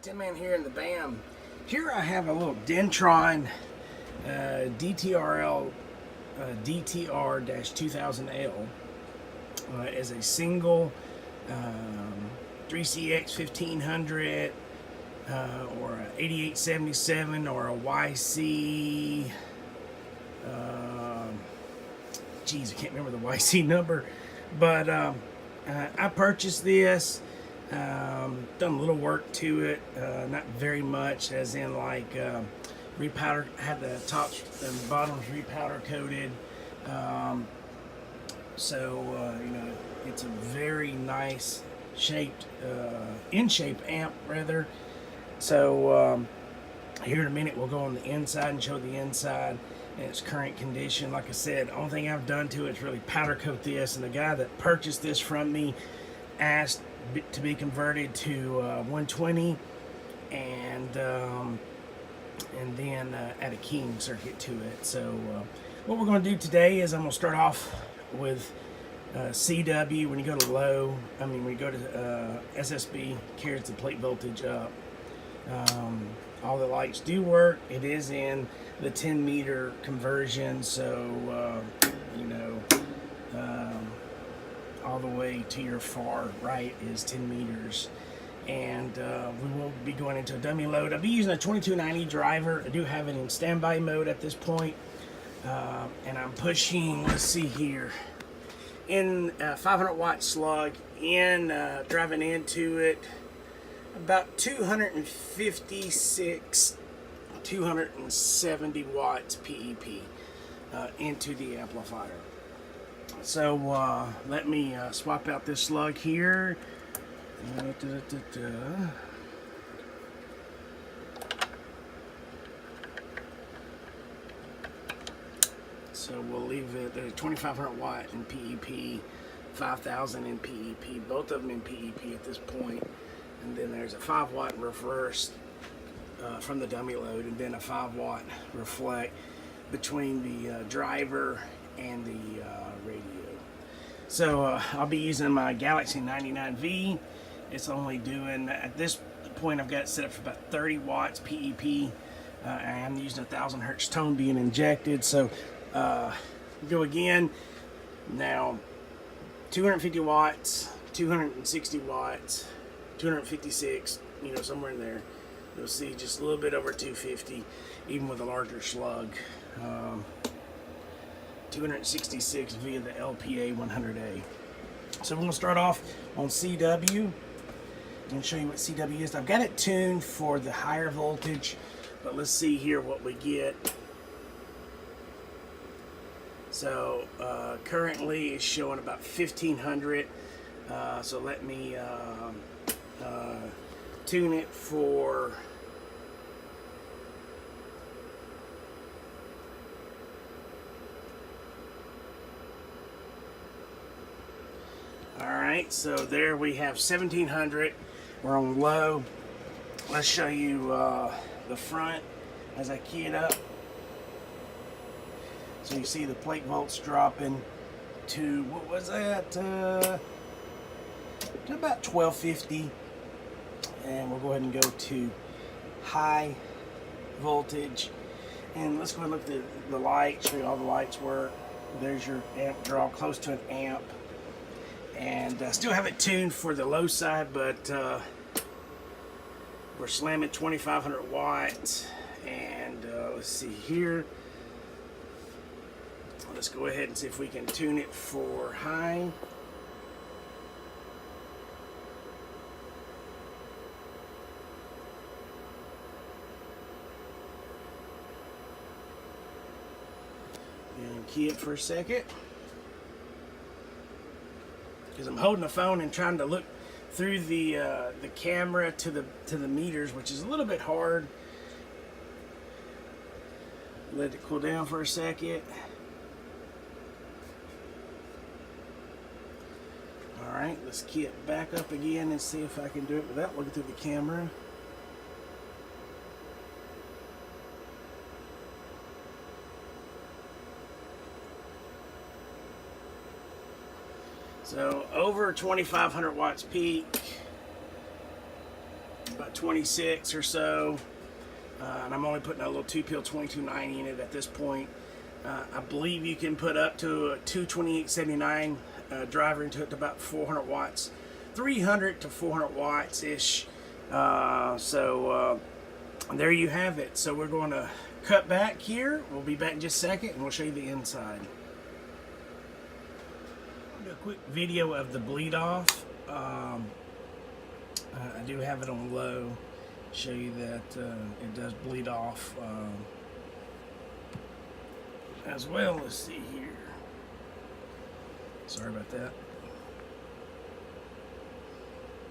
Tinman here in the BAM. Here I have a little Dentron DTR-2000L as a single 3CX 1500 or a 8877 or a YC. Geez, I can't remember the YC number, but I purchased this. Done a little work to it, not very much, as in like repowder, had the top and bottoms repowder coated. You know, it's a very nice shaped, in shape amp rather. So here in a minute we'll go on the inside and show the inside in its current condition. Like I said, the only thing I've done to it is really powder coat this, and the guy that purchased this from me asked to be converted to 120 and then add a keying circuit to it. So what we're going to do today is I'm going to start off with CW. When you go to low, when you go to SSB, carries the plate voltage up. All the lights do work. It is in the 10 meter conversion, so you know, all the way to your far right is 10 meters. And we will be going into a dummy load. I'll be using a 2290 driver. I do have it in standby mode at this point. And I'm pushing, let's see here, in 500 watt slug, in driving into it, about 256, 270 watts PEP into the amplifier. So let me swap out this slug here. So we'll leave it there, 2500 watt in PEP, 5000 in PEP, both of them in PEP at this point. And then there's a 5 watt reverse from the dummy load, and then a 5 watt reflect between the driver and the radio. So I'll be using my Galaxy 99V. It's only doing, at this point I've got it set up for about 30 watts PEP. I'm using 1000 hertz tone being injected. So go again. Now 250 watts, 260 watts, 256, you know, somewhere in there. You'll see just a little bit over 250, even with a larger slug. 266 via the LPA 100A. So we're going to start off on CW and show you what CW is. I've got it tuned for the higher voltage, but let's see here what we get. So currently it's showing about 1500. So let me tune it for alright, so there we have 1700. We're on low. Let's show you the front as I key it up. So you see the plate volts dropping to, what was that? To about 1250. And we'll go ahead and go to high voltage. And let's go ahead and look at the lights, show you all the lights work. There's your amp draw, close to an amp. And still have it tuned for the low side, but we're slamming 2500 watts. And let's see here. Let's go ahead and see if we can tune it for high. And key it for a second, because I'm holding the phone and trying to look through the camera to the meters, which is a little bit hard. Let it cool down for a second. Alright, let's key it back up again and see if I can do it without looking through the camera. So over 2500 watts peak. about 26 or so, and I'm only putting a little 2-pil 2290 in it at this point. I believe you can put up to a 22879 driver into it to about 400 watts, 300 to 400 watts ish. There you have it. So we're going to cut back here. We'll be back in just a second, and we'll show you the inside. I'll do a quick video of the bleed off. I do have it on low. Show you that it does bleed off as well. Let's see here. Sorry about that.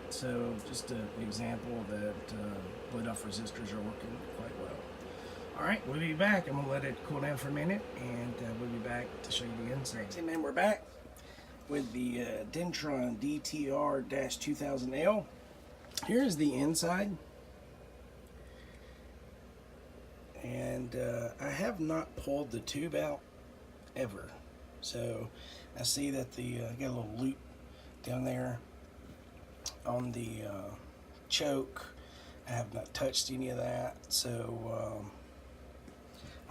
So just an example that bleed off resistors are working quite well. Alright, we'll be back. I'm going to let it cool down for a minute, and we'll be back to show you the inside. Hey man, we're back with the Dentron DTR-2000L. Here's the inside. And I have not pulled the tube out ever. So I see that the got a little loop down there on the choke. I have not touched any of that, so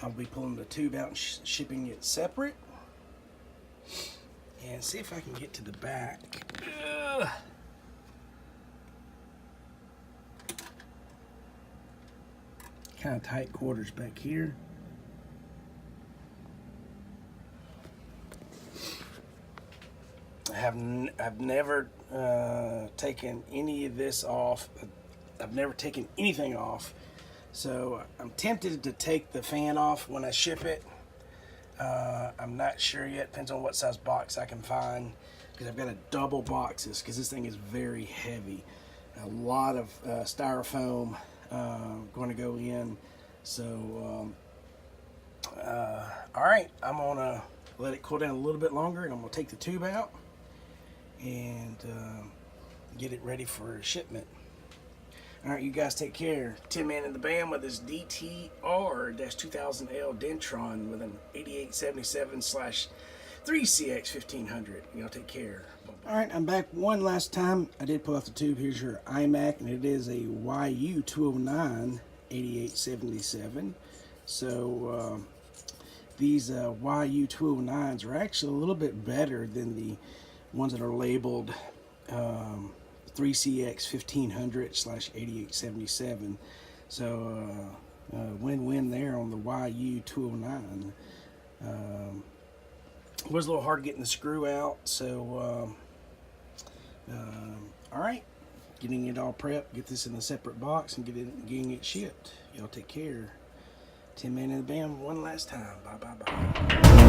I'll be pulling the tube out and shipping it separate. And see if I can get to the back. Kind of tight quarters back here. I've never taken any of this off. I've never taken anything off, so I'm tempted to take the fan off when I ship it. I'm not sure yet. Depends on what size box I can find, because I've got to double boxes because this thing is very heavy. A lot of styrofoam going to go in. So all right, I'm gonna let it cool down a little bit longer, and I'm gonna take the tube out and get it ready for shipment. All right, you guys take care. Tinman in the band with his DTR-2000L Dentron with an 8877/3CX1500. Y'all take care. All right, I'm back one last time. I did pull out the tube. Here's your iMac, and it is a YU209 8877. So these YU209s are actually a little bit better than the ones that are labeled 3CX1500/8877. So win-win there on the YU209. It was a little hard getting the screw out, so all right, getting it all prepped, get this in a separate box and getting it shipped. Y'all take care. Tinman in the band one last time. Bye bye bye.